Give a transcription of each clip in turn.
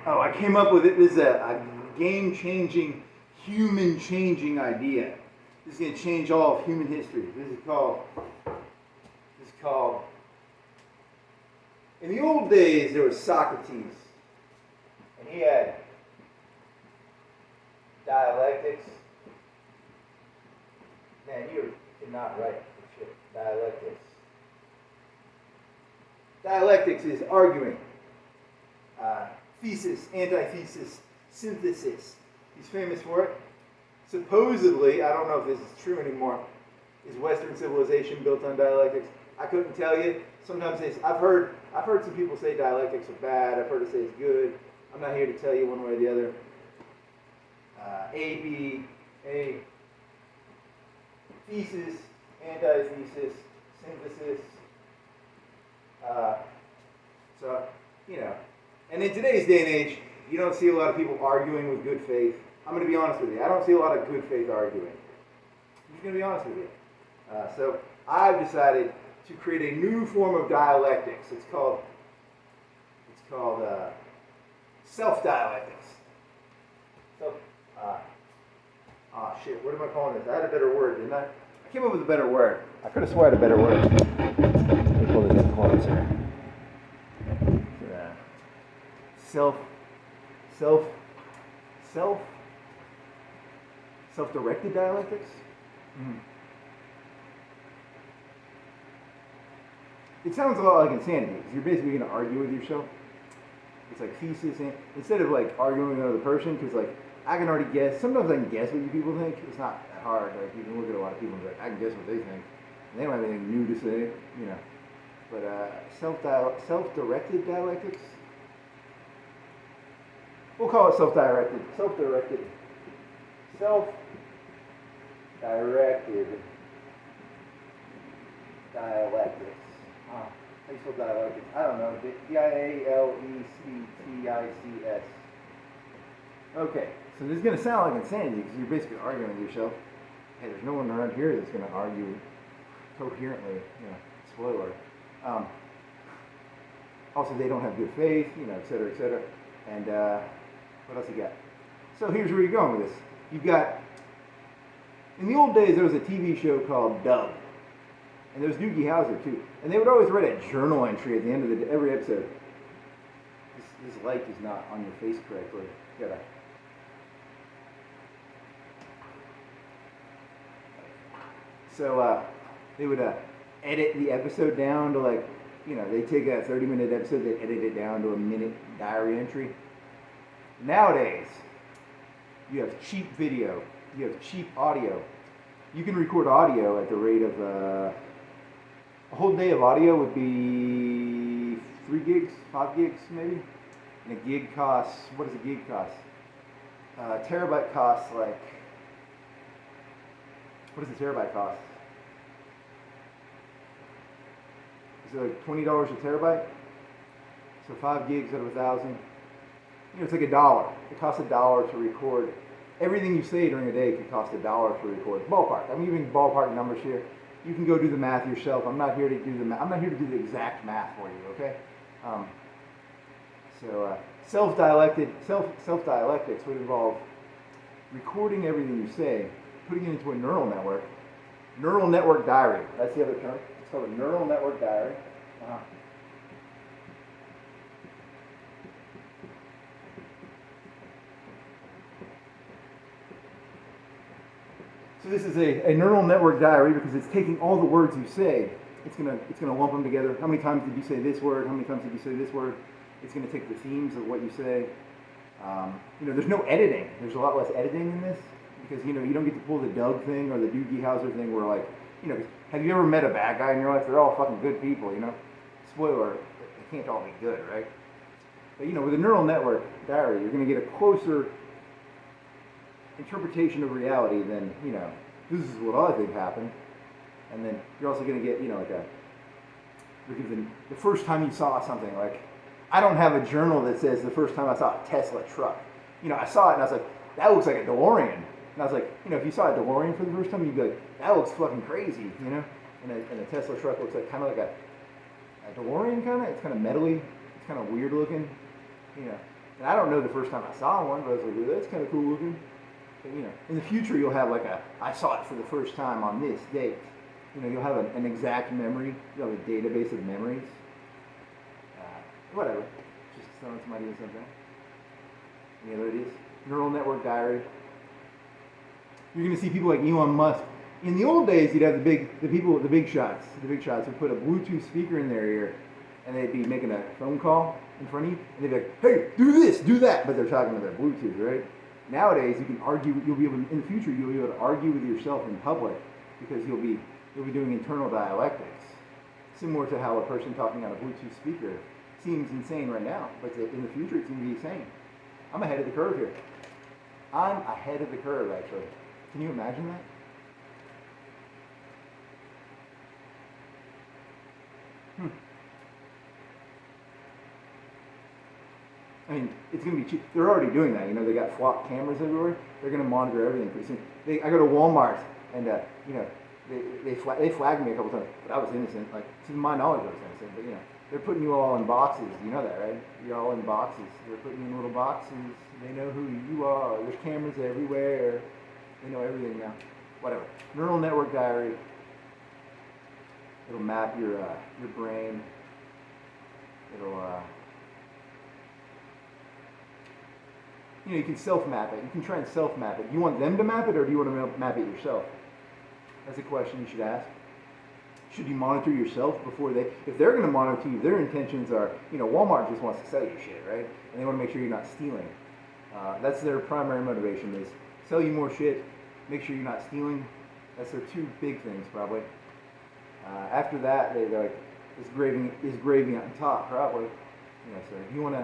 Oh, I came up with it. This is a game-changing, human-changing idea. This is going to change all of human history. This is called, in the old days, there was Socrates. And he had Dialectics. Man, you cannot write for shit. Dialectics. Dialectics is arguing. Thesis, antithesis, synthesis. He's famous for it. Supposedly, I don't know if this is true anymore, is Western civilization built on dialectics? I couldn't tell you. Sometimes I've heard some people say dialectics are bad. I've heard it say it's good. I'm not here to tell you one way or the other. A, thesis, antithesis, synthesis. So, you know. And in today's day and age, you don't see a lot of people arguing with good faith. I'm going to be honest with you. I don't see a lot of good faith arguing. I'm just going to be honest with you. So I've decided to create a new form of dialectics. It's called self-dialectics. Shit, what am I calling this? I had a better word, didn't I? I came up with a better word. I could have sworn I had a better word. Let me pull this in close here. Self-directed dialectics? Mm. It sounds a lot like insanity, because you're basically going to argue with yourself. It's like thesis, instead of like arguing with another person, because like, I can already guess, sometimes I can guess what you people think. It's not that hard. Like, you can look at a lot of people and be like, I can guess what they think. And they don't have anything new to say, you know. But self-directed dialectics? We'll call it self-directed. Self-directed dialectics. How do you spell dialectics? I don't know. Dialectics. Okay, so this is going to sound like insanity because you're basically arguing with yourself. Hey, there's no one around here that's going to argue coherently, you know, spoiler. Also, they don't have good faith, you know, et cetera, et cetera. And what else you got? So here's where you're going with this. You've got, in the old days, there was a TV show called Dub. And there was Doogie Howser, too. And they would always write a journal entry at the end of every episode. This light is not on your face correctly. You gotta... So they would edit the episode down to like, you know, they take a 30-minute episode, they edit it down to a minute diary entry. Nowadays, you have cheap video, you have cheap audio. You can record audio at the rate of, a whole day of audio would be 3 gigs, 5 gigs maybe. And a gig costs, what does a gig cost? A terabyte costs like, what does a terabyte cost? Is it like $20 a terabyte? So 5 gigs out of 1,000. You know, it's like $1. It costs $1 to record. Everything you say during a day could cost $1 to record. Ballpark. I'm giving ballpark numbers here. You can go do the math yourself. I'm not here to do the math. I'm not here to do the exact math for you. Okay. So self-dialectics would involve recording everything you say, putting it into a neural network. Neural network diary. That's the other term. It's called a neural network diary. So this is a neural network diary because it's taking all the words you say. It's gonna lump them together. How many times did you say this word? How many times did you say this word? It's gonna take the themes of what you say. You know, there's no editing. There's a lot less editing in this because you know you don't get to pull the Doug thing or the Doogie Howser thing where like, you know, have you ever met a bad guy in your life? They're all fucking good people, you know. Spoiler, they can't all be good, right? But you know, with a neural network diary, you're gonna get a closer interpretation of reality than, you know, this is what I think happened. And then you're also going to get, you know, like the first time you saw something, like, I don't have a journal that says the first time I saw a Tesla truck. You know, I saw it and I was like, that looks like a DeLorean. And I was like, you know, if you saw a DeLorean for the first time, you'd be like, that looks fucking crazy, you know? And a Tesla truck looks like kind of like a DeLorean kind of. It's kind of metally. It's kind of weird looking, you know. And I don't know the first time I saw one, but I was like, well, that's kind of cool looking. But, in the future you'll have like I saw it for the first time on this date. You'll have an exact memory. You'll have a database of memories. Whatever. Just throwing some ideas out there. Any other ideas? Neural network diary. You're going to see people like Elon Musk. In the old days, you'd have the big shots. The big shots would put a Bluetooth speaker in their ear, and they'd be making a phone call in front of you, and they'd be like, "Hey, do this, do that," but they're talking to their Bluetooth, right? Nowadays, you can argue. You'll be able in the future. You'll be able to argue with yourself in public because you'll be doing internal dialectics, similar to how a person talking on a Bluetooth speaker seems insane right now, but in the future, it's going to be sane. I'm ahead of the curve here. I'm ahead of the curve, actually. Can you imagine that? I mean, it's going to be cheap. They're already doing that. They got flock cameras everywhere. They're going to monitor everything pretty soon. I go to Walmart, and they flagged me a couple times, but I was innocent. Like, to my knowledge, I was innocent. But they're putting you all in boxes. You know that, right? You're all in boxes. They're putting you in little boxes. They know who you are. There's cameras everywhere. They know everything now. Whatever. Neural network diary. It'll map your brain. It'll you can self-map it. You can try and self-map it. Do you want them to map it, or do you want to map it yourself? That's a question you should ask. Should you monitor yourself before if they're going to monitor you, their intentions are, Walmart just wants to sell you shit, right? And they want to make sure you're not stealing. That's their primary motivation, is sell you more shit, make sure you're not stealing. That's their two big things, probably. After that, they're like, is gravy on top, probably. So if you want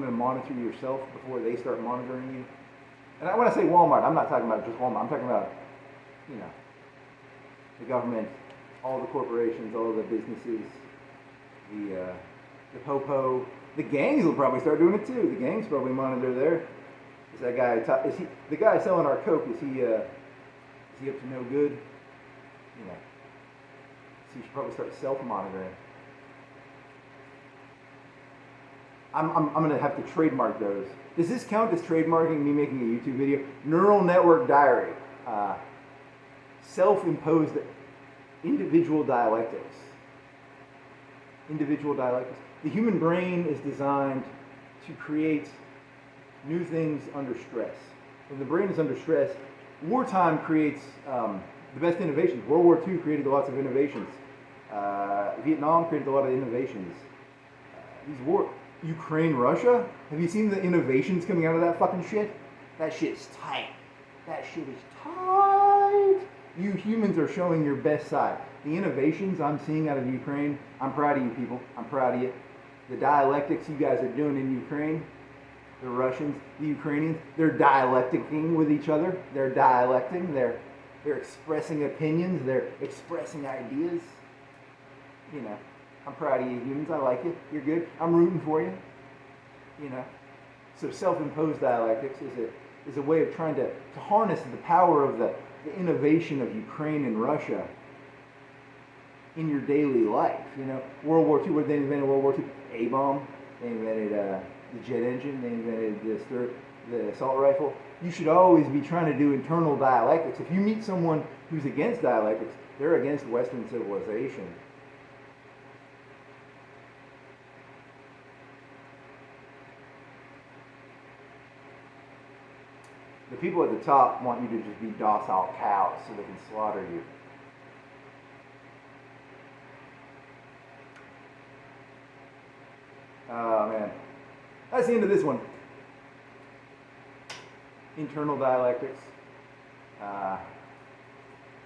to monitor yourself before they start monitoring you. And when I say Walmart, I'm not talking about just Walmart. I'm talking about, the government, all the corporations, all the businesses, the popo. The gangs will probably start doing it too. The gangs probably monitor there. Is that guy? Is he the guy selling our coke? Is he up to no good? So you should probably start self-monitoring. I'm going to have to trademark those. Does this count as trademarking me making a YouTube video? Neural network diary. Self-imposed individual dialectics. Individual dialectics. The human brain is designed to create new things under stress. When the brain is under stress, wartime creates the best innovations. World War II created lots of innovations. Vietnam created a lot of innovations. Ukraine, Russia? Have you seen the innovations coming out of that fucking shit? That shit's tight. That shit is tight. You humans are showing your best side. The innovations I'm seeing out of Ukraine, I'm proud of you people. I'm proud of you. The dialectics you guys are doing in Ukraine, the Russians, the Ukrainians, they're dialecticing with each other. They're dialecting. They're expressing opinions. They're expressing ideas. I'm proud of you humans. I like it. You're good. I'm rooting for you. So self-imposed dialectics is a way of trying to harness the power of the innovation of Ukraine and Russia in your daily life. World War II, what they invented World War II? A-bomb. They invented the jet engine. They invented the assault rifle. You should always be trying to do internal dialectics. If you meet someone who's against dialectics, they're against Western civilization. The people at the top want you to just be docile cows so they can slaughter you. Oh man. That's the end of this one. Internal dialectics,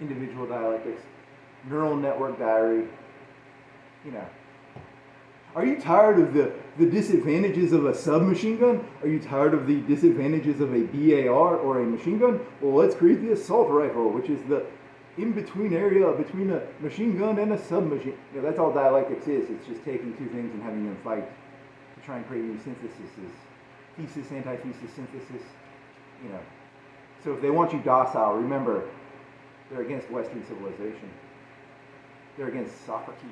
individual dialectics, neural network diary. Are you tired of the disadvantages of a submachine gun? Are you tired of the disadvantages of a BAR or a machine gun? Well, let's create the assault rifle, which is the in-between area between a machine gun and a submachine. That's all dialectics is. It's just taking two things and having them fight to try and create new syntheses. Thesis, antithesis, synthesis. So if they want you docile, remember, they're against Western civilization. They're against Socrates.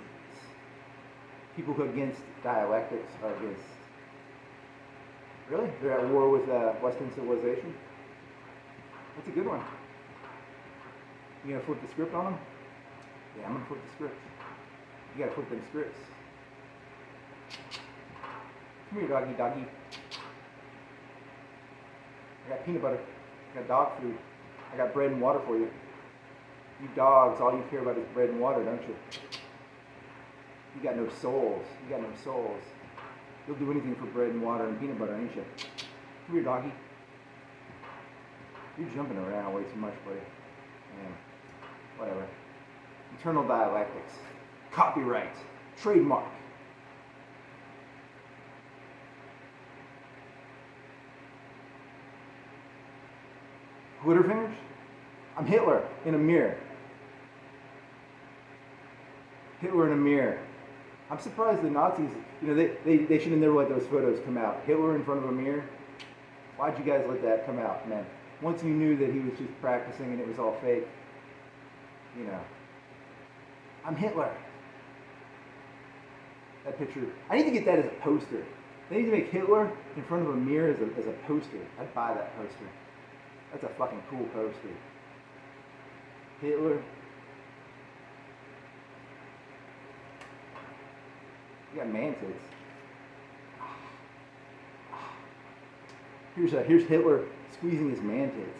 People who are against dialectics are against Really? They're at war with Western civilization? That's a good one. You gonna flip the script on them? Yeah, I'm gonna flip the script. You gotta flip them scripts. Come here, doggy, doggy. I got peanut butter. I got dog food. I got bread and water for you. You dogs, all you care about is bread and water, don't you? You got no souls. You got no souls. You'll do anything for bread and water and peanut butter, ain't you? Come here, doggy. You're jumping around way too much, buddy. Man, whatever. Eternal Dialectics. Copyright. Trademark. Glitter fingers? I'm Hitler in a mirror. Hitler in a mirror. I'm surprised the Nazis, they should have never let those photos come out. Hitler in front of a mirror? Why'd you guys let that come out, man? Once you knew that he was just practicing and it was all fake, I'm Hitler. That picture, I need to get that as a poster. They need to make Hitler in front of a mirror as a poster. I'd buy that poster. That's a fucking cool poster. Hitler. You got man tits. Here's Hitler squeezing his man tits.